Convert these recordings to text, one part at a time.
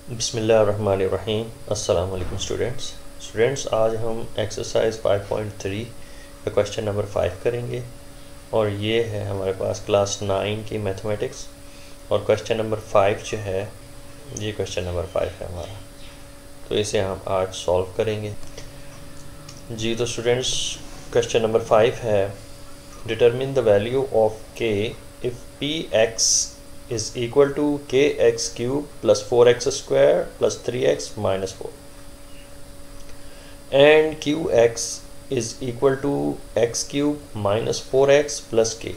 बिस्मिल्लाहिर्रहमानिर्रहीम। अस्सलाम वालेकुम स्टूडेंट्स, आज हम एक्सरसाइज 5.3 का क्वेश्चन नंबर 5 करेंगे और ये है हमारे पास क्लास 9 की मैथमेटिक्स और क्वेश्चन नंबर 5 जो है ये क्वेश्चन नंबर 5 है हमारा, तो इसे हम आज सॉल्व करेंगे जी। तो स्टूडेंट्स, क्वेश्चन नंबर 5 है, डिटरमिन द वैल्यू ऑफ के if P x is equal to kx cube plus 4x square plus 3x minus 4 and qx is equal to x cube minus 4x plus k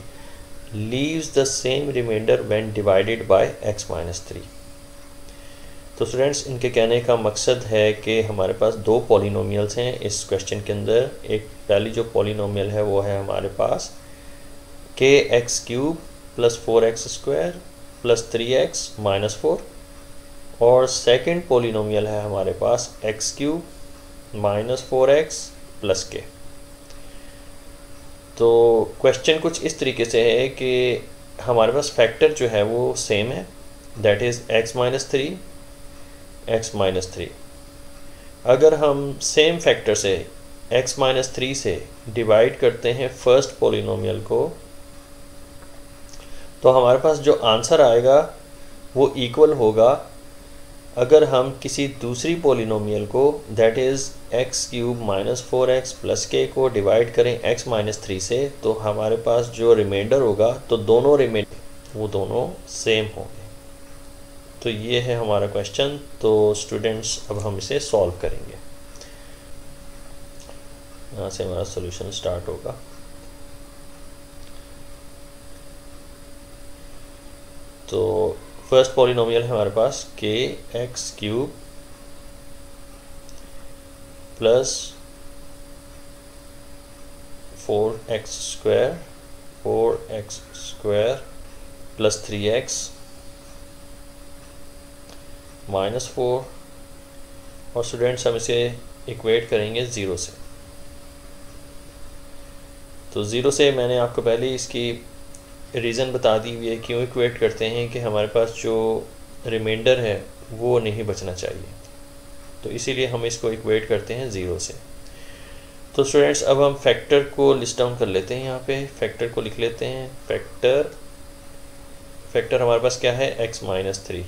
leaves the same remainder when divided by x minus 3। तो students, इनके कहने का मकसद है कि हमारे पास दो polynomials हैं इस क्वेश्चन के अंदर। एक पहली जो पॉलिनोमियल है वो है हमारे पास k x cube plus 4x square plus 3x minus 4 और सेकंड पॉलिनोमियल है हमारे पास x cube minus 4x plus k. तो क्वेश्चन कुछ इस तरीके से है कि हमारे पास फैक्टर जो है वो सेम है, that is x minus 3 x minus 3। अगर हम सेम फैक्टर से x माइनस 3 से डिवाइड करते हैं फर्स्ट पॉलिनोमियल को, तो हमारे पास जो आंसर आएगा वो इक्वल होगा अगर हम किसी दूसरी पॉलिनोमियल को that is x cube minus 4x plus के को डिवाइड करें x माइनस 3 से, तो हमारे पास जो रिमाइंडर होगा तो दोनों रिमाइंडर वो दोनों सेम होंगे। तो ये है हमारा क्वेश्चन। तो स्टूडेंट्स, अब हम इसे सॉल्व करेंगे। यहाँ से हमारा सॉल्यूशन स्टार्ट होगा। तो फर्स्ट पॉलिनोमियल है हमारे पास k x cube plus 4x square plus 3x minus 4 और स्टूडेंट्स हम इसे इक्वेट करेंगे ज़ीरो से। तो ज़ीरो से मैंने आपको पहले इसकी रीज़न बता दी हुई है क्यों इक्वेट करते हैं कि हमारे पास जो रिमाइंडर है वो नहीं बचना चाहिए, तो इसीलिए हम इसको इक्वेट करते हैं ज़ीरो से। तो स्टूडेंट्स, अब हम फैक्टर को लिस्ट डाउन कर लेते हैं। यहाँ पे फैक्टर को लिख लेते हैं। फैक्टर हमारे पास क्या है, x माइनस 3।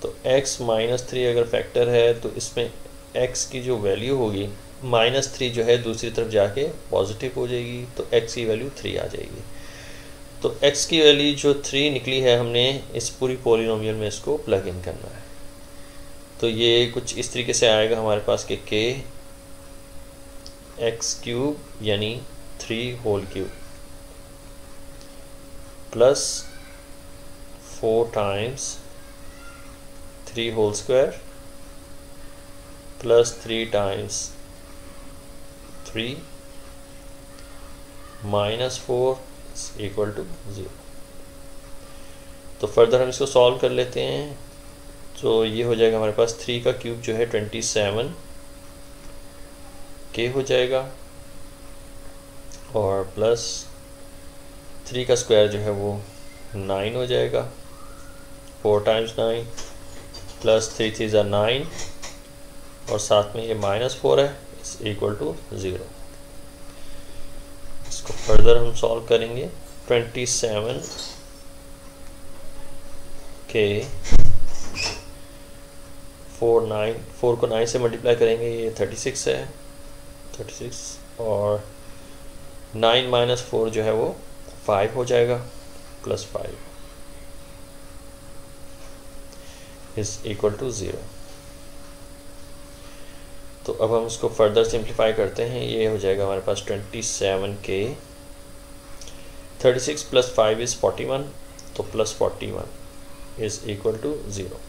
तो x माइनस 3 अगर फैक्टर है तो इसमें x की जो वैल्यू होगी माइनस 3 जो है दूसरी तरफ जाके पॉजिटिव हो जाएगी, तो x की वैल्यू 3 आ जाएगी। तो x की वैल्यू जो 3 निकली है, हमने इस पूरी पॉलिनोमियल में इसको प्लग इन करना है। तो ये कुछ इस तरीके से आएगा हमारे पास कि के एक्स क्यूब यानी 3 whole cube plus 4 times 3 whole square plus 3 times 3 minus 4 equal to 0। तो फर्दर हम इसको सॉल्व कर लेते हैं। तो ये हो जाएगा हमारे पास 3 का क्यूब जो है 27 के हो जाएगा और प्लस 3 का स्क्वायर जो है वो 9 हो जाएगा, 4 टाइम्स 9 प्लस 3 3 ज़ा 9 और साथ में ये माइनस 4 है, इस इक्वल टू 0। इसको फर्दर हम सॉल्व करेंगे। 27 के 4 को 9 से मल्टीप्लाई करेंगे, ये 36 है, 36 और 9 माइनस 4 जो है वो 5 हो जाएगा प्लस 5 इज इक्वल टू 0। तो अब हम इसको फर्दर सिंप्लीफाई करते हैं। ये हो जाएगा हमारे पास 27 के 36 प्लस 5 इज़ 41, तो प्लस 41 इज़ इक्वल टू 0।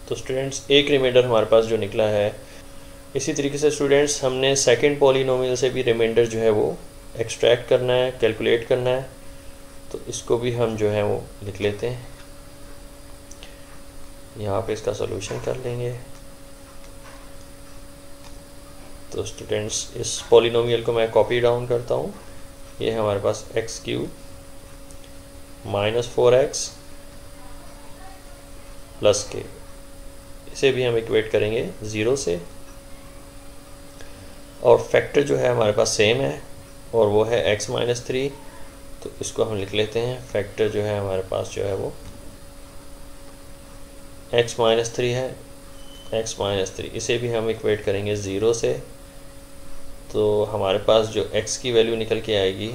तो स्टूडेंट्स, एक रिमाइंडर हमारे पास जो निकला है। इसी तरीके से स्टूडेंट्स, हमने सेकंड पॉलिनोमियल से भी रिमाइंडर जो है वो एक्सट्रैक्ट करना है, कैलकुलेट करना है। तो इसको भी हम जो है वो लिख लेते हैं। यहाँ पे इसका सॉल्यूशन कर लेंगे। तो स्टूडेंट्स, इस पॉलिनोमियल को मैं कॉपी डाउन करता हूँ। ये है हमारे पास x cube minus 4x plus k इसे भी हम इक्वेट करेंगे 0 से, और फैक्टर जो है हमारे पास सेम है और वो है x-3, तो इसको हम लिख लेते हैं। फैक्टर जो है हमारे पास जो है वो x-3 है, x-3, इसे भी हम इक्वेट करेंगे 0 से, तो हमारे पास जो x की वैल्यू निकल के आएगी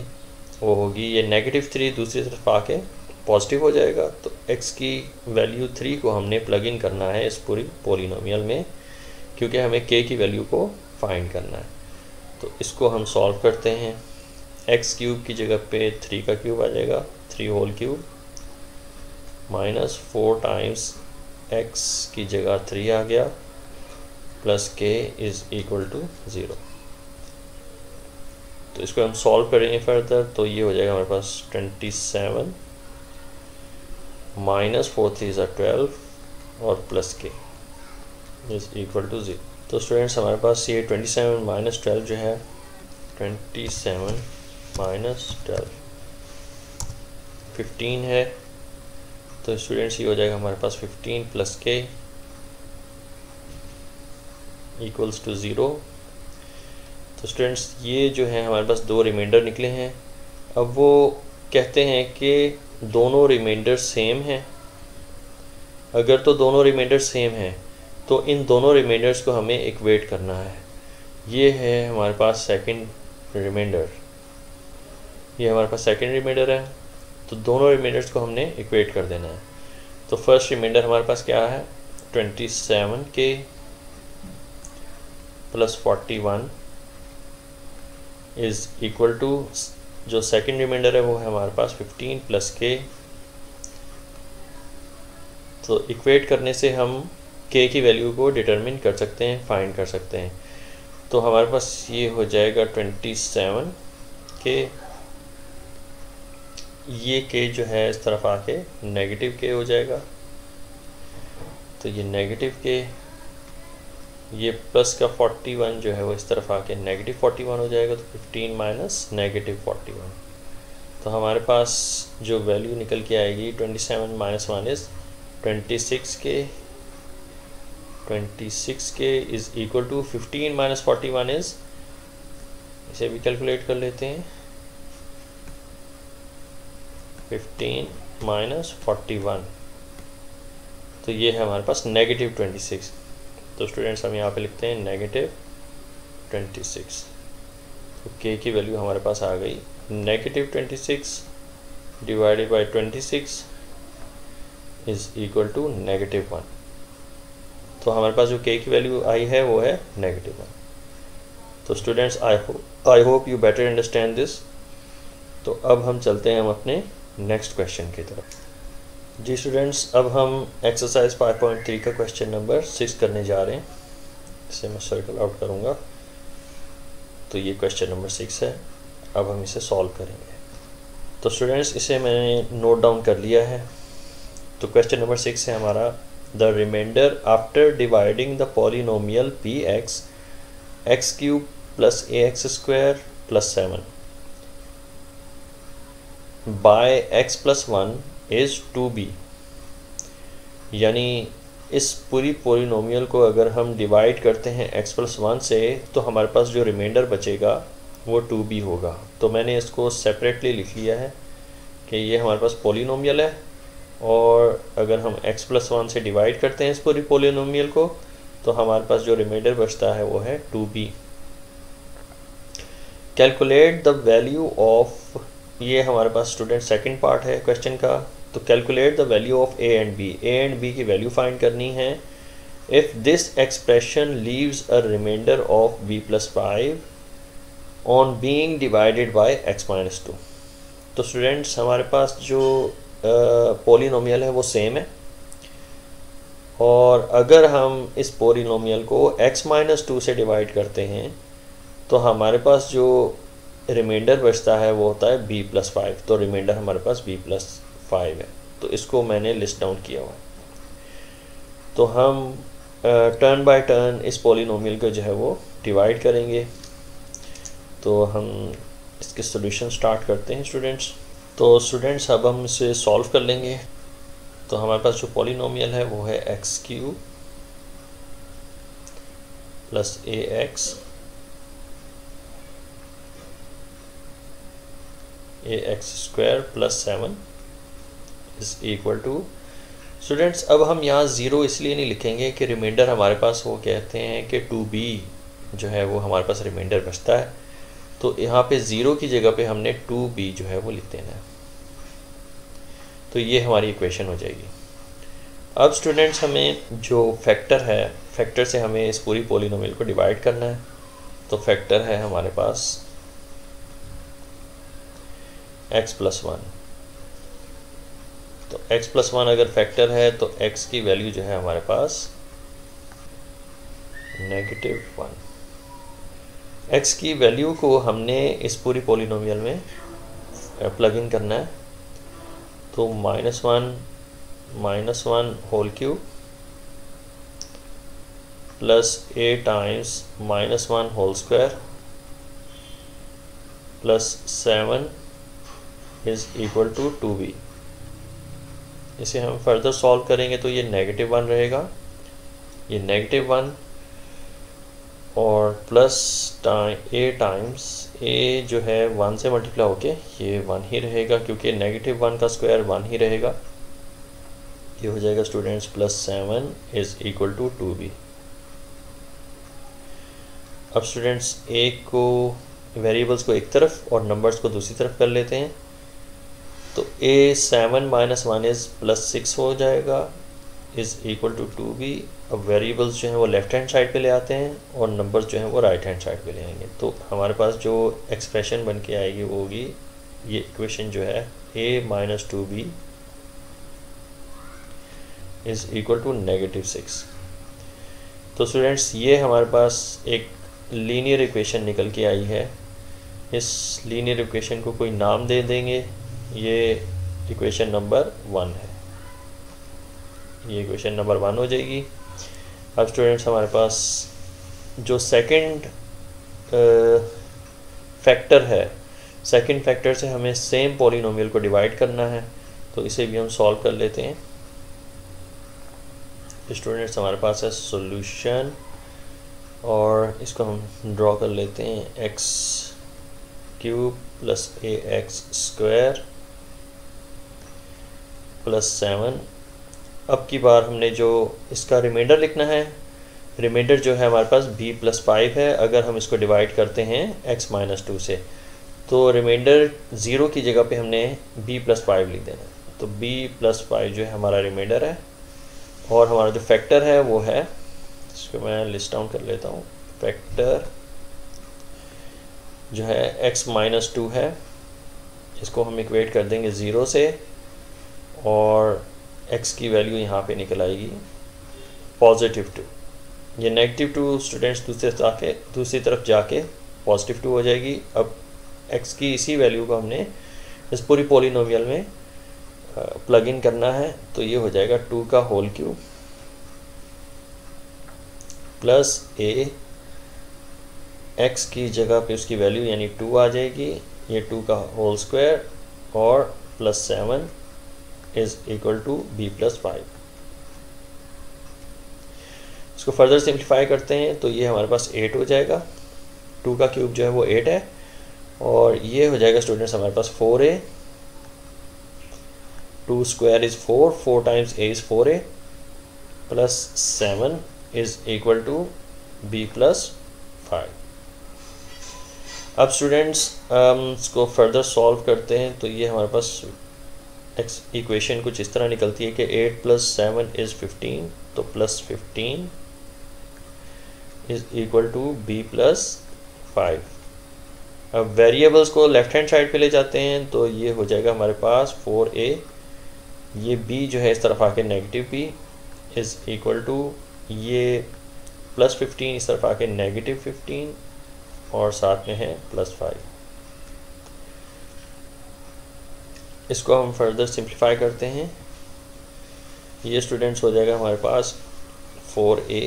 वो होगी, ये -3 दूसरी तरफ आके पॉजिटिव हो जाएगा, तो x की वैल्यू 3 को हमने प्लग इन करना है इस पूरी पोलिनोमियल में, क्योंकि हमें k की वैल्यू को फाइंड करना है। तो इसको हम सॉल्व करते हैं। x³ की जगह पे 3 का क्यूब आ जाएगा, 3 होल क्यूब, -4 टाइम्स x की जगह 3 आ गया, plus k is equal to 0। तो इसको हम सॉल्व करेंगे फर्दर, तो ये हो जाएगा हमारे पास 27 -4 3 12 और plus k is equal to 0। तो स्टूडेंट्स हमारे पास ये 27 - 12 जो है, 27 - 12 15 है, तो स्टूडेंट्स ये हो जाएगा हमारे पास 15 प्लस k इक्वल्स टू 0। तो स्टूडेंट्स ये जो है हमारे पास दो रिमाइंडर निकले हैं। अब वो कहते हैं कि दोनों रिमाइंडर सेम हैं। अगर तो दोनों रिमाइंडर सेम हैं तो इन दोनों रिमाइंडर्स को हमें इक्वेट करना है। ये है हमारे पास सेकंड रिमाइंडर, ये हमारे पास सेकंड रिमाइंडर है, तो दोनों रिमाइंडर्स को हमने इक्वेट कर देना है। तो फर्स्ट रिमाइंडर हमारे पास क्या है, 27k plus 41 is equal to, जो सेकंड रिमाइंडर है वो है हमारे पास 15 प्लस k। तो इक्वेट करने से हम k की वैल्यू को डिटरमिन कर सकते हैं, फाइंड कर सकते हैं। तो हमारे पास ये हो जाएगा 27k, ये k जो है इस तरफ आके नेगेटिव k हो जाएगा, तो ये नेगेटिव k, ये प्लस का 41 जो है वो इस तरफ आके नेगेटिव 41 हो जाएगा, तो 15 माइनस नेगेटिव 41। तो हमारे पास जो वैल्यू निकल के आएगी 27 - 1 is 26k is equal to 15 minus 41 is, इसे भी कैलकुलेट कर लेते हैं, 15 माइनस 41, तो ये है हमारे पास नेगेटिव 26। तो स्टूडेंट्स हम यहाँ पे लिखते हैं नेगेटिव 26। तो k की वैल्यू हमारे पास आ गई negative 26 divided by 26 is equal to -1। तो हमारे पास जो k की वैल्यू आई है वो है -1। तो students I hope you better understand this. तो अब हम चलते हैं हम अपने नेक्स्ट क्वेश्चन की तरफ। जी स्टूडेंट्स, अब हम एक्सरसाइज 5.3 का क्वेश्चन नंबर 6 करने जा रहे हैं। इसे मैं सर्कल आउट करूँगा, तो ये क्वेश्चन नंबर 6 है। अब हम इसे सॉल्व करेंगे। तो स्टूडेंट्स इसे मैंने नोट डाउन कर लिया है। तो क्वेश्चन नंबर 6 है हमारा, the reminder after dividing the polynomial px x³ plus ax² plus 7 by x plus 1 is 2b। यानी इस पूरी पोलिनोमियल को अगर हम डिवाइड करते हैं x प्लस 1 से, तो हमारे पास जो रिमाइंडर बचेगा वो 2b होगा। तो मैंने इसको सेपरेटली लिख लिया है कि ये हमारे पास पोलिनोमियल है, और अगर हम x प्लस 1 से डिवाइड करते हैं इस पूरी पोलिनोमियल को, तो हमारे पास जो रिमाइंडर बचता है वो है 2b। Calculate the value of, ये हमारे पास स्टूडेंट सेकंड पार्ट है क्वेश्चन का। तो calculate the value of a and b की वैल्यू फाइंड करनी है। If this expression leaves a reminder of b plus 5 on being divided by x minus 2। तो स्टूडेंट्स हमारे पास जो पोलिनोमियल है वो सेम है, और अगर हम इस पोलिनोमियल को x माइनस 2 से डिवाइड करते हैं तो हमारे पास जो रिमाइंडर बचता है वो होता है b प्लस 5। तो रिमाइंडर हमारे पास b प्लस 5 है, तो इसको मैंने लिस्ट डाउन किया हुआ है। तो हम टर्न बाय टर्न इस पोलिनोमियल को जो है वो डिवाइड करेंगे। तो हम इसके सॉल्यूशन स्टार्ट करते हैं स्टूडेंट्स। तो स्टूडेंट्स अब हम इसे सॉल्व कर लेंगे। तो हमारे पास जो पोलिनोमियल है वो है x³ plus ax square plus 7 is equal to, students अब हम यहाँ ज़ीरो इसलिए नहीं लिखेंगे कि रिमाइंडर हमारे पास, वो कहते हैं कि 2b जो है वो हमारे पास रिमाइंडर बचता है, तो यहाँ पे ज़ीरो की जगह पे हमने 2b जो है वो लिख देना है। तो ये हमारी इक्वेशन हो जाएगी। अब स्टूडेंट्स हमें जो फैक्टर है, फैक्टर से हमें इस पूरी पॉलिनोमियल को डिवाइड करना है। तो फैक्टर है हमारे पास x प्लस 1। तो x प्लस 1 अगर फैक्टर है तो x की वैल्यू जो है हमारे पास -1। x की वैल्यू को हमने इस पूरी पॉलिनोमियल में प्लग इन करना है। तो -1 whole cube plus a times -1 whole square plus 7 is equal to 2b। इसे हम फर्दर सॉल्व करेंगे तो ये -1 रहेगा, ये -1 और प्लस a टाइम्स a जो है 1 से मल्टीप्लाई होके ये 1 ही रहेगा, क्योंकि -1 का स्क्वायर 1 ही रहेगा। ये हो जाएगा students plus 7 is equal to 2b। अब स्टूडेंट्स a को, वेरिएबल्स को एक तरफ और नंबर्स को दूसरी तरफ कर लेते हैं। तो a 7 माइनस 1 इज़ प्लस 6 हो जाएगा, इज़ इक्वल टू 2b। अब वेरिएबल्स जो हैं वो लेफ़्ट हैंड साइड पे ले आते हैं और नंबर्स जो हैं वो राइट हैंड साइड पे ले आएंगे। तो हमारे पास जो एक्सप्रेशन बन के आएगी वो होगी, ये इक्वेशन जो है a minus 2b is equal to -6। तो स्टूडेंट्स ये हमारे पास एक लीनियर इक्वेशन निकल के आई है। इस लीनियर इक्वेशन को कोई नाम दे देंगे, ये इक्वेशन नंबर 1 है। ये इक्वेशन नंबर 1 हो जाएगी। अब स्टूडेंट्स हमारे पास जो सेकंड फैक्टर है, सेकंड फैक्टर से हमें सेम पॉलिनोमियल को डिवाइड करना है, तो इसे भी हम सॉल्व कर लेते हैं। स्टूडेंट्स हमारे पास है सॉल्यूशन, और इसको हम ड्रॉ कर लेते हैं x cube plus ax square plus 7। अब की बार हमने जो इसका रिमाइंडर लिखना है, रिमाइंडर जो है हमारे पास b प्लस 5 है। अगर हम इसको डिवाइड करते हैं x माइनस 2 से, तो रिमाइंडर ज़ीरो की जगह पे हमने b प्लस 5 लिख देना है। तो b प्लस 5 जो है हमारा रिमाइंडर है, और हमारा जो फैक्टर है वो है, इसको मैं लिस्ट डाउन कर लेता हूँ। फैक्टर जो है x माइनस 2 है, इसको हम इक्वेट कर देंगे 0 से, और x की वैल्यू यहाँ पे निकल आएगी +2। ये -2 स्टूडेंट्स दूसरी तरफ जाके +2 हो जाएगी। अब x की इसी वैल्यू को हमने इस पूरी पॉलिनोमियल में प्लग इन करना है। तो ये हो जाएगा 2 का whole cube plus a, x की जगह पे उसकी वैल्यू यानी 2 आ जाएगी, ये 2 का होल स्क्वायर और plus 7 is equal to b plus 5। इसको फर्दर सिंप्लीफाई करते हैं तो ये हमारे पास 8 हो जाएगा। 2 का क्यूब जो है वो 8 है, और ये हो जाएगा स्टूडेंट्स हमारे पास 4a, 2 square is 4, 4 times a is 4a plus 7 is equal to b plus 5। अब स्टूडेंट्स इसको फर्दर सॉल्व करते हैं तो ये हमारे पास इक्वेशन कुछ इस तरह निकलती है कि 8 प्लस 7 इज़ 15, तो plus 15 is equal to b plus 5। अब वेरिएबल्स को लेफ्ट हैंड साइड पे ले जाते हैं तो ये हो जाएगा हमारे पास 4a, ये b जो है इस तरफ आके -b इज़ इक्वल टू ये प्लस 15 इस तरफ आके -15 और साथ में है प्लस 5। इसको हम फर्दर सिंप्लीफाई करते हैं। ये स्टूडेंट्स हो जाएगा हमारे पास 4a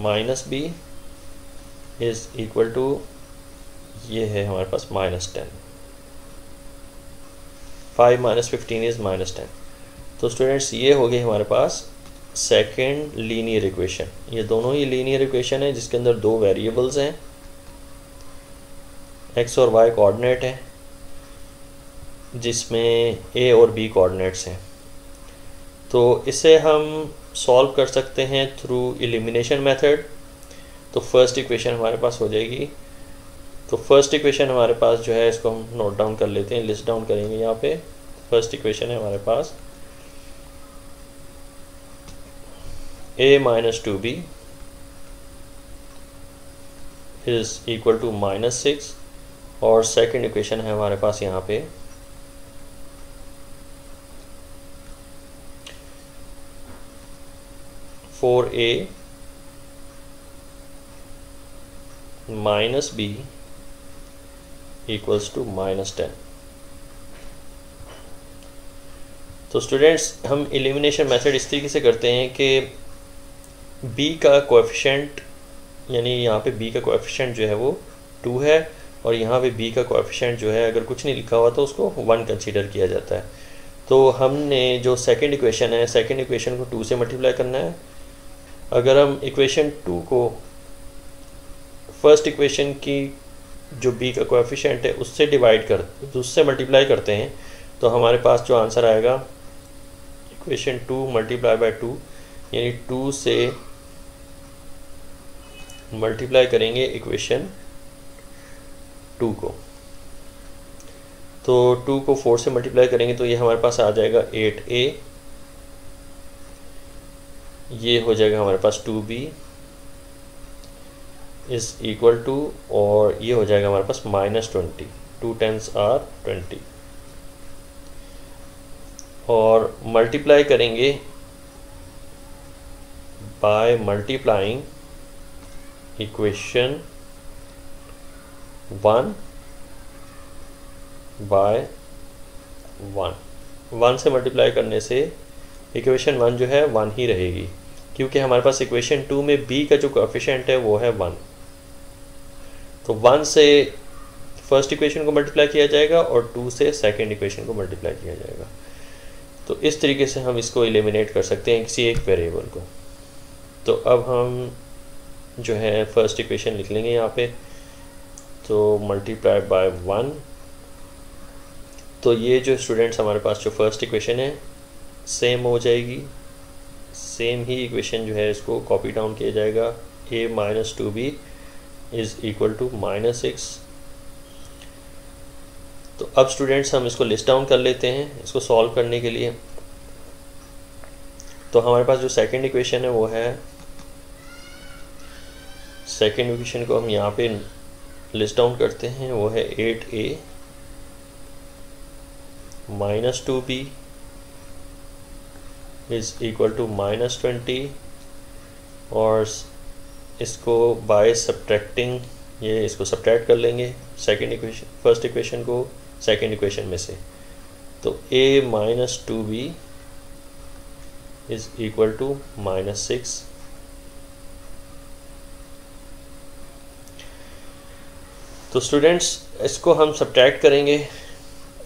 minus b is equal to, ये है हमारे पास -10। 5 माइनस 15 इज़ -10। तो स्टूडेंट्स ये हो गई हमारे पास सेकेंड लीनियर इक्वेशन, ये दोनों ही लीनियर इक्वेशन है जिसके अंदर दो वेरिएबल्स हैं, एक्स और वाई कोऑर्डिनेट है, जिसमें ए और बी कोऑर्डिनेट्स हैं। तो इसे हम सॉल्व कर सकते हैं थ्रू एलिमिनेशन मेथड। तो फर्स्ट इक्वेशन हमारे पास हो जाएगी, तो फर्स्ट इक्वेशन हमारे पास जो है इसको हम नोट डाउन कर लेते हैं, लिस्ट डाउन करेंगे यहाँ पे। फर्स्ट इक्वेशन है हमारे पास a minus 2b is equal to -6, और सेकेंड इक्वेशन है हमारे पास यहाँ पे (4a minus b equals to -10। तो स्टूडेंट्स, हम एलिमिनेशन मेथड इस तरीके से करते हैं कि b का कोएफिशिएंट, यानी यहाँ पे b का कोएफिशिएंट जो है वो 2 है, और यहाँ पे b का कोएफिशिएंट जो है अगर कुछ नहीं लिखा हुआ तो उसको 1 कंसीडर किया जाता है। तो हमने जो सेकंड इक्वेशन है, सेकंड इक्वेशन को 2 से मल्टीप्लाई करना है। अगर हम इक्वेशन 2 को फर्स्ट इक्वेशन की जो b का कोएफिशिएंट है उससे मल्टीप्लाई करते हैं, तो हमारे पास जो आंसर आएगा इक्वेशन 2 मल्टीप्लाई बाय 2, यानी 2 से मल्टीप्लाई करेंगे इक्वेशन 2 को, तो 2 को 4 से मल्टीप्लाई करेंगे तो ये हमारे पास आ जाएगा 8a, ये हो जाएगा हमारे पास 2b इज इक्वल टू, और ये हो जाएगा हमारे पास -20, 2 10s are 20, और मल्टीप्लाई करेंगे बाय मल्टीप्लाइंग इक्वेशन 1 बाय 1 से मल्टीप्लाई करने से इक्वेशन 1 जो है 1 ही रहेगी, क्योंकि हमारे पास इक्वेशन 2 में b का जो कोएफिशिएंट है वो है 1। तो 1 से फर्स्ट इक्वेशन को मल्टीप्लाई किया जाएगा और 2 से सेकंड इक्वेशन को मल्टीप्लाई किया जाएगा। तो इस तरीके से हम इसको एलिमिनेट कर सकते हैं किसी एक वेरिएबल को। तो अब हम जो है फर्स्ट इक्वेशन लिख लेंगे यहाँ पे, तो मल्टीप्लाई बाय 1, तो ये जो स्टूडेंट्स हमारे पास जो फर्स्ट इक्वेशन है सेम हो जाएगी, सेम ही इक्वेशन जो है इसको कॉपी डाउन किया जाएगा, a minus 2b is equal to -6। तो अब स्टूडेंट्स हम इसको लिस्ट डाउन कर लेते हैं इसको सॉल्व करने के लिए। तो हमारे पास जो सेकंड इक्वेशन है वो है, सेकंड इक्वेशन को हम यहाँ पे लिस्ट डाउन करते हैं, वो है 8a minus 2b is equal to -20, और इसको बाय सब्ट्रैक्टिंग, ये इसको सब्ट्रैक्ट कर लेंगे सेकंड इक्वेशन फर्स्ट इक्वेशन को सेकंड इक्वेशन में से। तो a minus 2b is equal to -6। तो स्टूडेंट्स, इसको हम सब्ट्रैक्ट करेंगे,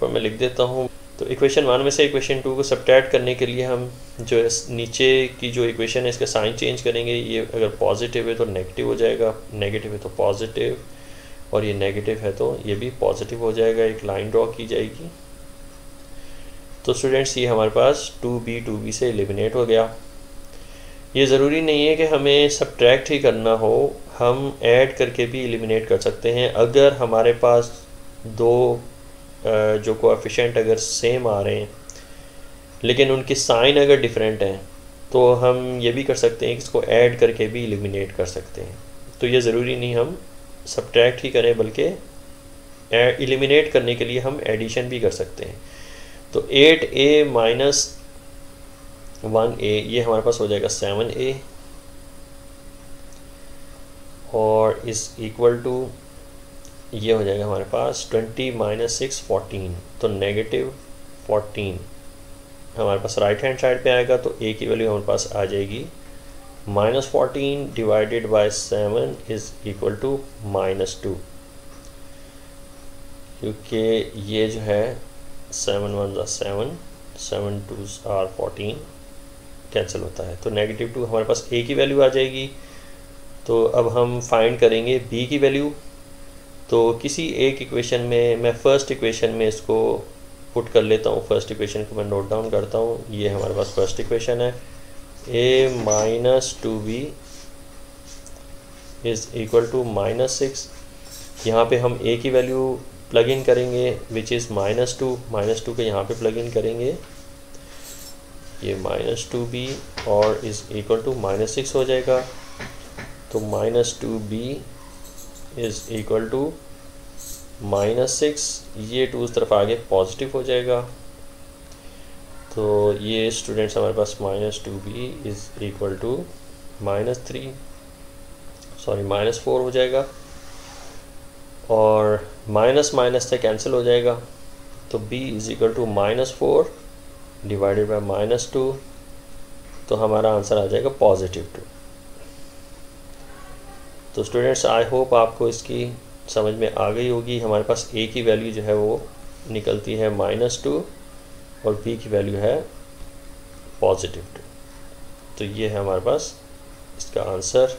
और मैं लिख देता हूँ। तो इक्वेशन 1 में से इक्वेशन 2 को सब्ट्रैक्ट करने के लिए हम जो है नीचे की जो इक्वेशन है इसका साइन चेंज करेंगे। ये अगर पॉजिटिव है तो नेगेटिव हो जाएगा, नेगेटिव है तो पॉजिटिव, और ये नेगेटिव है तो ये भी पॉजिटिव हो जाएगा। एक लाइन ड्रॉ की जाएगी। तो स्टूडेंट्स, ये हमारे पास 2b से एलिमिनेट हो गया। ये ज़रूरी नहीं है कि हमें सब्ट्रैक्ट ही करना हो, हम ऐड करके भी एलिमिनेट कर सकते हैं। अगर हमारे पास दो जो कोएफिशिएंट अगर सेम आ रहे हैं लेकिन उनकी साइन अगर डिफरेंट हैं, तो हम ये भी कर सकते हैं कि इसको ऐड करके भी एलिमिनेट कर सकते हैं। तो ये ज़रूरी नहीं हम सब्ट्रैक्ट ही करें, बल्कि एलिमिनेट करने के लिए हम एडिशन भी कर सकते हैं। तो 8a माइनस 1a, ये हमारे पास हो जाएगा 7a, और इस इक्वल टू ये हो जाएगा हमारे पास 20 माइनस 6 14, तो -14 हमारे पास राइट हैंड साइड पे आएगा। तो a की वैल्यू हमारे पास आ जाएगी -14 divided by 7 is equal to -2, क्योंकि ये जो है 7 1 7, 7 2 are 14, कैंसिल होता है, तो -2 हमारे पास a की वैल्यू आ जाएगी। तो अब हम फाइंड करेंगे b की वैल्यू। तो किसी एक इक्वेशन में, मैं फर्स्ट इक्वेशन में इसको पुट कर लेता हूँ। फर्स्ट इक्वेशन को मैं नोट डाउन करता हूँ। ये हमारे पास फर्स्ट इक्वेशन है, a minus 2b is equal to -6। यहाँ पे हम a की वैल्यू प्लग इन करेंगे विच इज़ -2। -2 के यहाँ पे प्लग इन करेंगे, ये -2b और इज़ इक्वल टू -6 हो जाएगा। तो -2b इज़ इक्वल टू -6, ये 2 उस तरफ आगे पॉजिटिव हो जाएगा। तो ये स्टूडेंट्स हमारे पास -2b इज़ इक्वल टू -4 हो जाएगा, और माइनस माइनस से कैंसिल हो जाएगा। तो b is equal to -4 divided by -2, तो हमारा आंसर आ जाएगा +2। तो स्टूडेंट्स आई होप आपको इसकी समझ में आ गई होगी। हमारे पास a की वैल्यू जो है वो निकलती है -2 और b की वैल्यू है +2। तो ये है हमारे पास इसका आंसर।